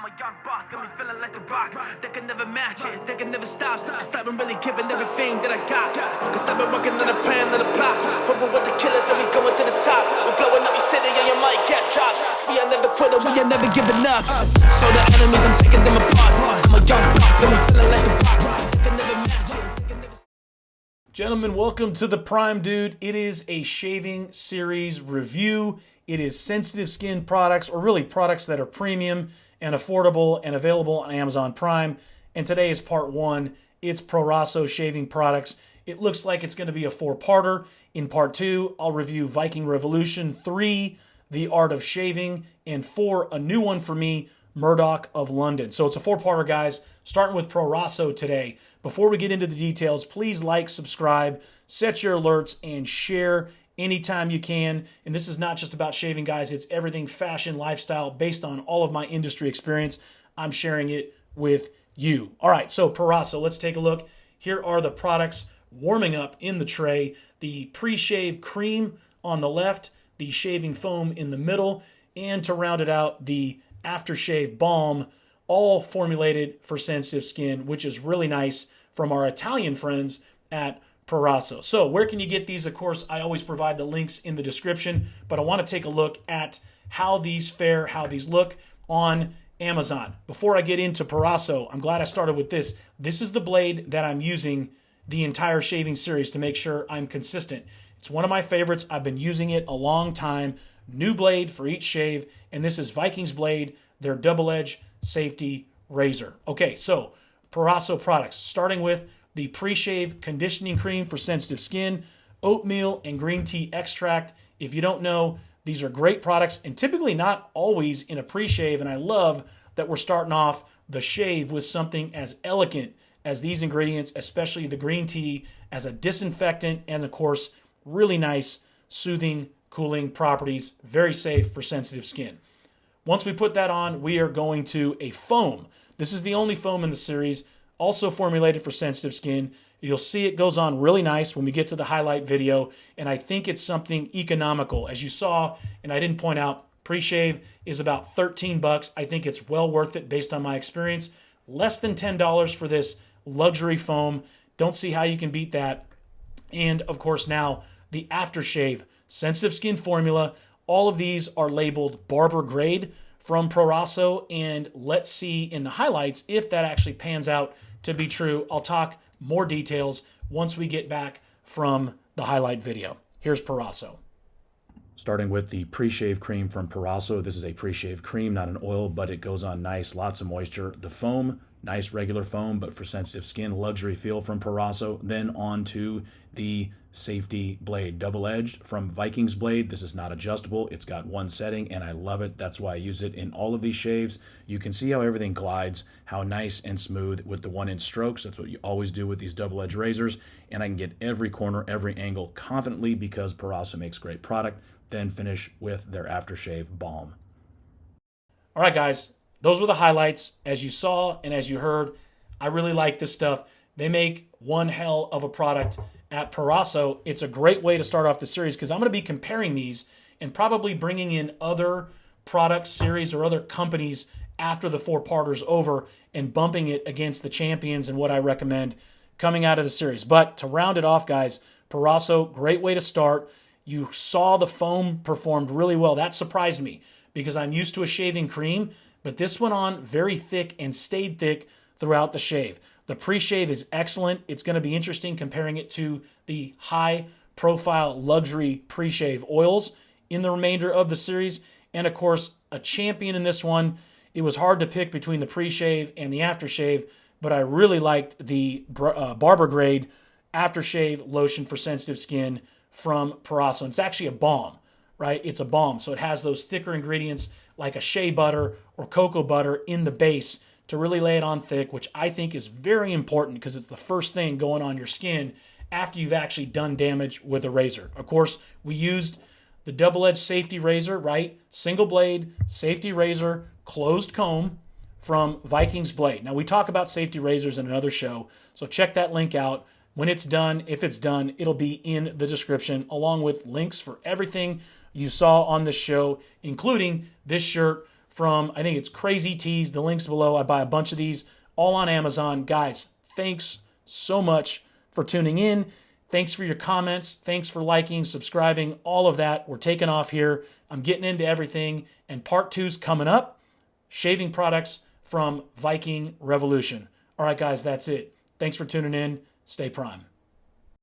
a young boss, got me feeling like the rock. They can never match it, they can never stop. Cause I've been really giving everything that I got. Cause I've been working on a plan, on a plot. Over with the killers and we going to the top. We blowing up your city and your mic get dropped. Cause we are never quitter, we are never giving up. Show the enemies, I'm taking them apart. I'm a young boss, got me feeling like the rock. They can never match it, they can never. Gentlemen, welcome to the Prime Dude. It is a shaving series review. It is sensitive skin products, or really products that are premium and affordable and available on Amazon Prime. And today is part one. It's Proraso shaving products. It looks like it's going to be a four-parter. In part two, I'll review Viking Revolution, 3, The Art of Shaving, and 4, a new one for me, Murdock of London. So it's a four-parter, guys, starting with Proraso today. Before we get into the details, please like, subscribe, set your alerts, and share anytime you can. And this is not just about shaving, guys. It's everything fashion, lifestyle, based on all of my industry experience. I'm sharing it with you. All right, so Proraso, let's take a look. Here are the products warming up in the tray. The pre-shave cream on the left, the shaving foam in the middle, and to round it out, the aftershave balm, all formulated for sensitive skin, which is really nice, from our Italian friends at Proraso. So where can you get these? Of course, I always provide the links in the description, but I want to take a look at how these fare, how these look on Amazon. Before I get into Proraso, I'm glad I started with this. This is the blade that I'm using the entire shaving series to make sure I'm consistent. It's one of my favorites. I've been using it a long time. New blade for each shave, and this is Vikings blade, their double-edged safety razor. Okay, so Proraso products, starting with the pre-shave conditioning cream for sensitive skin, oatmeal and green tea extract. If you don't know, these are great products and typically not always in a pre-shave, and I love that we're starting off the shave with something as elegant as these ingredients, especially the green tea as a disinfectant and, of course, really nice soothing, cooling properties, very safe for sensitive skin. Once we put that on, we are going to a foam. This is the only foam in the series, also formulated for sensitive skin. You'll see it goes on really nice when we get to the highlight video, and I think it's something economical. As you saw, and I didn't point out, pre-shave is about $13. I think it's well worth it based on my experience. Less than $10 for this luxury foam. Don't see how you can beat that. And of course now, the aftershave sensitive skin formula. All of these are labeled Barber Grade from Proraso, and let's see in the highlights if that actually pans out to be true. I'll talk more details once we get back from the highlight video. Here's Proraso. Starting with the pre-shave cream from Proraso. This is a pre-shave cream, not an oil, but it goes on nice, lots of moisture. The foam, nice regular foam, but for sensitive skin, luxury feel from Proraso. Then on to the safety blade, double-edged from Vikings blade. This is not adjustable. It's got one setting, and I love it. That's why I use it in all of these shaves. You can see how everything glides, how nice and smooth with the 1-inch strokes. That's what you always do with these double-edged razors, and I can get every corner, every angle confidently because Proraso makes great product. Then finish with their aftershave balm. All right, guys, those were the highlights. As you saw and as you heard, I really like this stuff. They make one hell of a product at Proraso. It's a great way to start off the series because I'm going to be comparing these and probably bringing in other product series or other companies after the four-parter's over and bumping it against the champions and what I recommend coming out of the series. But to round it off, guys, Proraso, great way to start. You saw the foam performed really well. That surprised me because I'm used to a shaving cream, but this went on very thick and stayed thick throughout the shave. The pre-shave is excellent. It's going to be interesting comparing it to the high-profile luxury pre-shave oils in the remainder of the series. And, of course, a champion in this one. It was hard to pick between the pre-shave and the aftershave, but I really liked the Barber Grade aftershave lotion for sensitive skin from Proraso. And it's actually a balm, right? It's a balm, so it has those thicker ingredients like a shea butter or cocoa butter in the base to really lay it on thick, which I think is very important because it's the first thing going on your skin after you've actually done damage with a razor. Of course, we used the double-edged safety razor, right? Single blade, safety razor, closed comb from Vikings blade. Now, we talk about safety razors in another show, so check that link out. When it's done, if it's done, it'll be in the description, along with links for everything you saw on this show, including this shirt from, I think it's Crazy Tees. The link's below. I buy a bunch of these all on Amazon. Guys, thanks so much for tuning in. Thanks for your comments. Thanks for liking, subscribing, all of that. We're taking off here. I'm getting into everything. And part 2's coming up. Shaving products from Viking Revolution. All right, guys, that's it. Thanks for tuning in. Stay prime.